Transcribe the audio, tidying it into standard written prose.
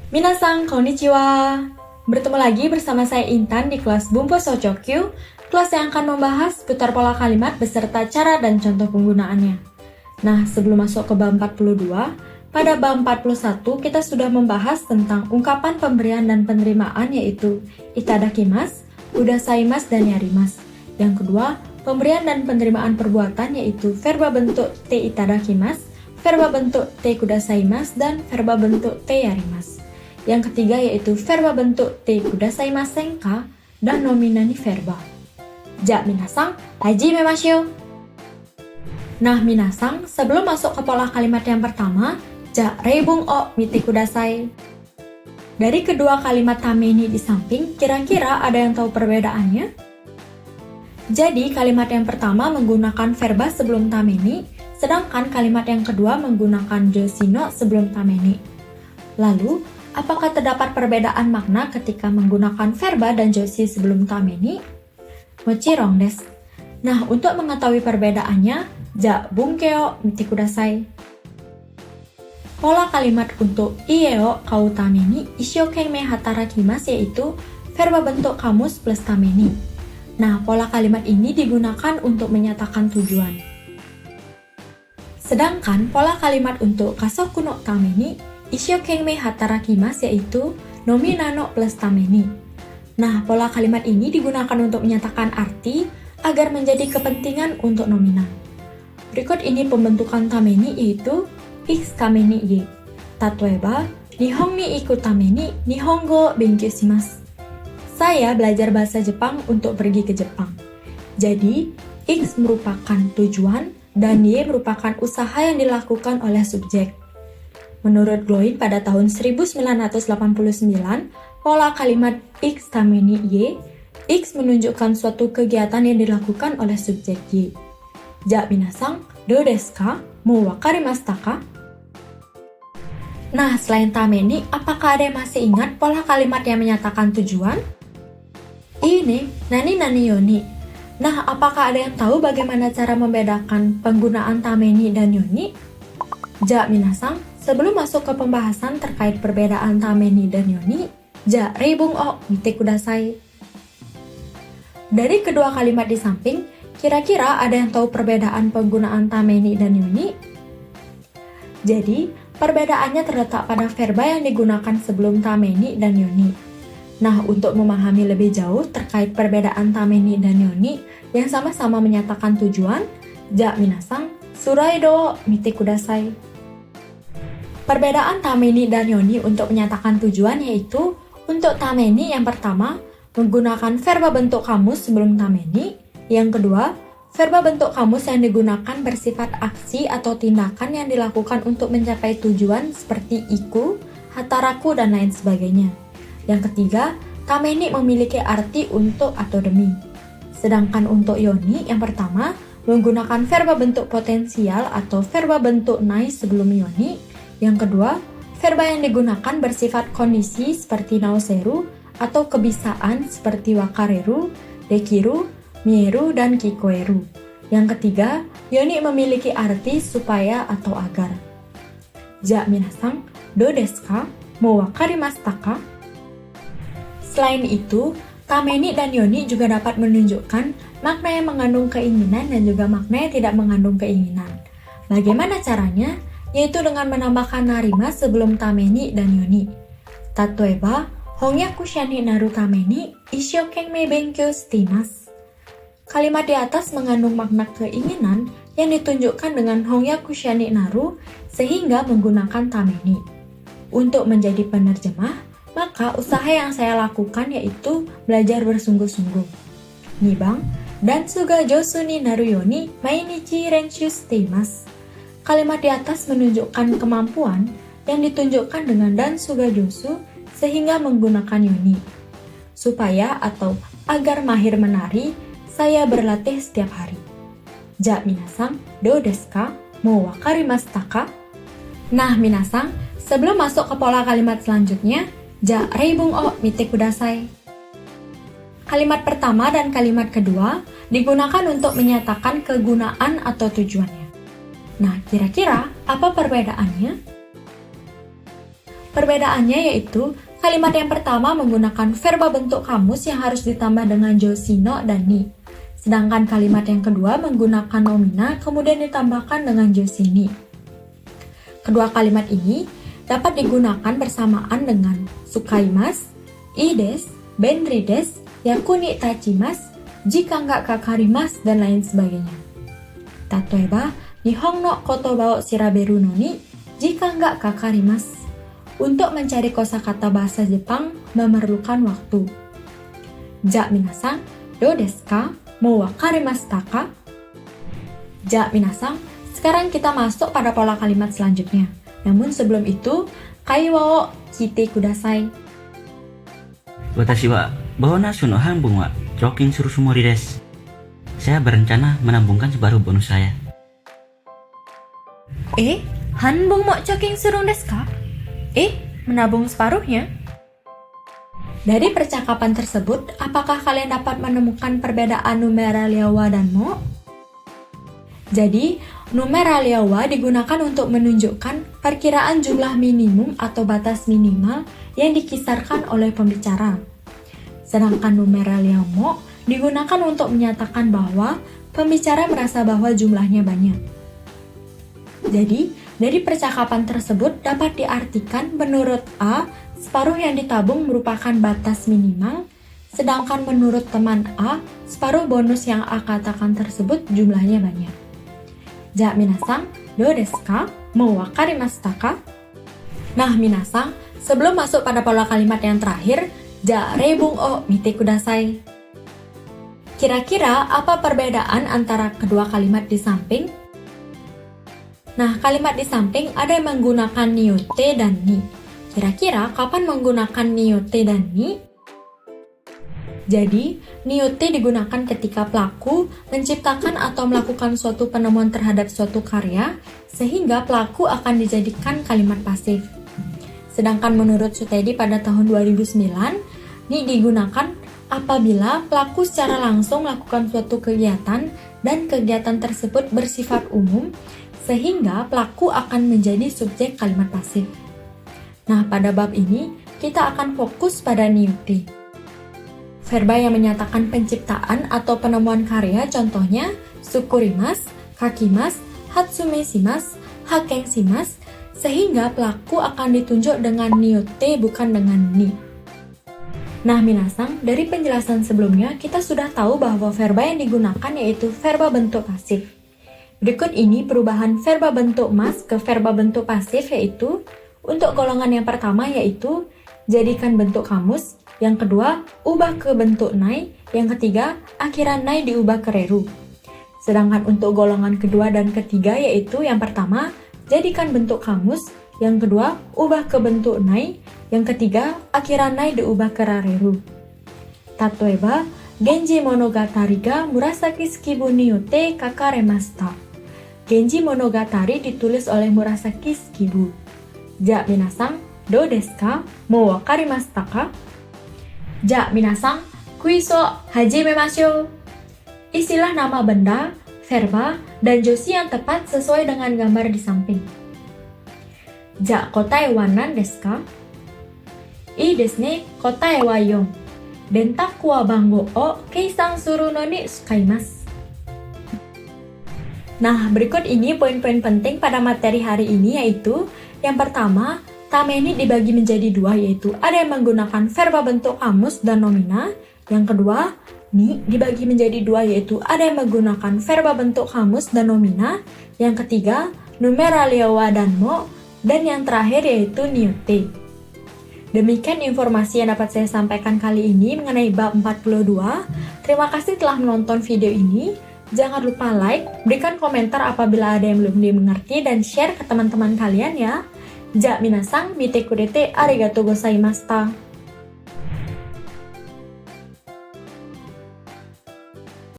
Minasan, konnichiwa. Bertemu lagi bersama saya Intan di kelas Bumpo Sochokyu, kelas yang akan membahas putar pola kalimat beserta cara dan contoh penggunaannya. Nah, sebelum masuk ke bab 42, pada bab 41 kita sudah membahas tentang ungkapan pemberian dan penerimaan yaitu itadakimasu, kudasaimasu, dan yarimasu. Yang kedua, pemberian dan penerimaan perbuatan yaitu verba bentuk te itadakimasu, verba bentuk te kudasaimasu, dan verba bentuk te yarimasu. Yang ketiga yaitu verba bentuk te kudasaimasen ka dan nominani verba. Ja minasang, hajime mashou. Nah minasang, sebelum masuk ke pola kalimat yang pertama, ja reibung o mite kudasai. Dari kedua kalimat tameni di samping, kira-kira ada yang tahu perbedaannya? Jadi kalimat yang pertama menggunakan verba sebelum tameni, sedangkan kalimat yang kedua menggunakan josino sebelum tameni. Lalu, apakah terdapat perbedaan makna ketika menggunakan verba dan joshi sebelum tameni? Mochirong desu. Nah, untuk mengetahui perbedaannya, ja bunkeo mite kudasai. Pola kalimat untuk ie o kau tameni isshokenmei hatarakimasu yaitu verba bentuk kamus plus tameni. Nah, pola kalimat ini digunakan untuk menyatakan tujuan. Sedangkan pola kalimat untuk kasoku no tameni isshokenmei hatarakimasu yaitu nominano plus tameni. Nah, pola kalimat ini digunakan untuk menyatakan arti agar menjadi kepentingan untuk nominan. Berikut ini pembentukan tameni yaitu iku tameni ye. Tatoeba, nihon ni iku tameni nihongo benkyou shimasu. Saya belajar bahasa Jepang untuk pergi ke Jepang. Jadi, X merupakan tujuan dan Y merupakan usaha yang dilakukan oleh subjek. Menurut Gloin pada tahun 1989, pola kalimat X tameni Y, X menunjukkan suatu kegiatan yang dilakukan oleh subjek Y. Ja minasang, dou desu ka? Mou wakarimashita ka? Nah, selain tameni, apakah ada yang masih ingat pola kalimat yang menyatakan tujuan? Ini, nani yoni. Nah, apakah ada yang tahu bagaimana cara membedakan penggunaan tameni dan yoni? Ja minasang, sebelum masuk ke pembahasan terkait perbedaan tameni dan yoni, ja reibung o mite kudasai. Dari kedua kalimat di samping, kira-kira ada yang tahu perbedaan penggunaan tameni dan yoni? Jadi, perbedaannya terletak pada verba yang digunakan sebelum tameni dan yoni. Nah, untuk memahami lebih jauh terkait perbedaan tameni dan yoni yang sama-sama menyatakan tujuan, ja minasang, suraido mite kudasai. Perbedaan tameni dan yoni untuk menyatakan tujuan yaitu untuk tameni yang pertama menggunakan verba bentuk kamus sebelum tameni, yang kedua verba bentuk kamus yang digunakan bersifat aksi atau tindakan yang dilakukan untuk mencapai tujuan seperti iku, hataraku, dan lain sebagainya. Yang ketiga, tameni memiliki arti untuk atau demi. Sedangkan untuk yoni yang pertama menggunakan verba bentuk potensial atau verba bentuk nai sebelum yoni. Yang kedua, verba yang digunakan bersifat kondisi seperti naoseru atau kebisaan seperti wakareru, dekiru, mieru, dan kikoeru. Yang ketiga, yoni memiliki arti supaya atau agar. Ja minasang, dou desu ka? Mou wakarimashita ka? Selain itu, tameni dan yoni juga dapat menunjukkan makna yang mengandung keinginan dan juga makna yang tidak mengandung keinginan. Bagaimana caranya? Yaitu dengan menambahkan narima sebelum tameni dan yoni. Tatoeba, hongyaku shani naru tameni isshokenmei benkyou shiteimasu. Kalimat di atas mengandung makna keinginan yang ditunjukkan dengan hongyaku shani naru sehingga menggunakan tameni. Untuk menjadi penerjemah, maka usaha yang saya lakukan yaitu belajar bersungguh-sungguh. Nibang, dan suga josu ni naru yoni mainichi renshu shiteimasu. Kalimat di atas menunjukkan kemampuan yang ditunjukkan dengan dan suga josu sehingga menggunakan yoni. Supaya atau agar mahir menari, saya berlatih setiap hari. Ja minasang, dou desu ka? Mou wakarimashita ka? Nah minasang, sebelum masuk ke pola kalimat selanjutnya, ja reibung o mite kudasai. Kalimat pertama dan kalimat kedua digunakan untuk menyatakan kegunaan atau tujuannya. Nah, kira-kira apa perbedaannya? Perbedaannya yaitu kalimat yang pertama menggunakan verba bentuk kamus yang harus ditambah dengan josino dan ni. Sedangkan kalimat yang kedua menggunakan nomina kemudian ditambahkan dengan josini. Kedua kalimat ini dapat digunakan bersamaan dengan sukaimas, ides, benrides, yakuni tachimas, jika nggak kakarimas, dan lain sebagainya. Tatoeba, nihong no kotoba o shiraberu no ni, jika nggak kakarimas. Untuk mencari kosakata bahasa Jepang memerlukan waktu. Ja minasan, do desu ka? Mou wakarimashita ka? Ja minasan, sekarang kita masuk pada pola kalimat selanjutnya. Namun sebelum itu, kaiwa o kite kudasai. Watashi wa bonus no hanbun wa chokin suru sumori desu. Saya berencana menabungkan separuh bonus saya. Hanbun mo chokin suru desu ka? Menabung separuhnya? Dari percakapan tersebut, apakah kalian dapat menemukan perbedaan numeralia wa dan mo? Jadi, numeralia wa digunakan untuk menunjukkan perkiraan jumlah minimum atau batas minimal yang dikisarkan oleh pembicara. Sedangkan numeralia mo digunakan untuk menyatakan bahwa pembicara merasa bahwa jumlahnya banyak. Jadi, dari percakapan tersebut dapat diartikan menurut A, separuh yang ditabung merupakan batas minimal, sedangkan menurut teman A, separuh bonus yang A katakan tersebut jumlahnya banyak. Ja minasang, do desu ka? Mou wakarimashita ka? Nah minasang, sebelum masuk pada pola kalimat yang terakhir, ja reibung o mite kudasai. Kira-kira apa perbedaan antara kedua kalimat di samping? Nah, kalimat di samping ada yang menggunakan niote dan ni. Kira-kira kapan menggunakan niote dan ni? Jadi, niote digunakan ketika pelaku menciptakan atau melakukan suatu penemuan terhadap suatu karya, sehingga pelaku akan dijadikan kalimat pasif. Sedangkan menurut Sutedi pada tahun 2009, ni digunakan apabila pelaku secara langsung melakukan suatu kegiatan dan kegiatan tersebut bersifat umum, sehingga pelaku akan menjadi subjek kalimat pasif. Nah, pada bab ini, kita akan fokus pada niote. Verba yang menyatakan penciptaan atau penemuan karya contohnya sukurimas, kakimas, hatsumeshimas, hakenshimas, sehingga pelaku akan ditunjuk dengan niote bukan dengan ni. Nah, minasang, dari penjelasan sebelumnya kita sudah tahu bahwa verba yang digunakan yaitu verba bentuk pasif. Berikut ini perubahan verba bentuk mas ke verba bentuk pasif yaitu untuk golongan yang pertama yaitu jadikan bentuk kamus, yang kedua ubah ke bentuk nai, yang ketiga akhiran nai diubah ke reru. Sedangkan untuk golongan kedua dan ketiga yaitu yang pertama jadikan bentuk kamus, yang kedua ubah ke bentuk nai, yang ketiga akhiran nai diubah ke rareru. Tatoeba, Genji Monogatari ga Murasaki Shikibu niote kakaremashita. Genji Monogatari ditulis oleh Murasaki Shikibu. Ja minasang, do desu ka? Mou wakarimashita ka? Ja minasang, kuiso hajimemashou. Istilah nama benda, verba, dan joshi yang tepat sesuai dengan gambar di samping. Ja kotae wa nan desu ka? Ii desu ne, kotae wa 4. Dentaku wa bango o keisan suru no ni sukaimasu. Nah, berikut ini poin-poin penting pada materi hari ini yaitu yang pertama, tameni dibagi menjadi dua yaitu ada yang menggunakan verba bentuk kamus dan nomina. Yang kedua, ni dibagi menjadi dua yaitu ada yang menggunakan verba bentuk kamus dan nomina. Yang ketiga, numeralia wa dan mo. Dan yang terakhir yaitu niote. Demikian informasi yang dapat saya sampaikan kali ini mengenai bab 42. Terima kasih telah menonton video ini. Jangan lupa like, berikan komentar apabila ada yang belum dimengerti, dan share ke teman-teman kalian ya. Ja minasang, mite kurete arigatou gozaimashita.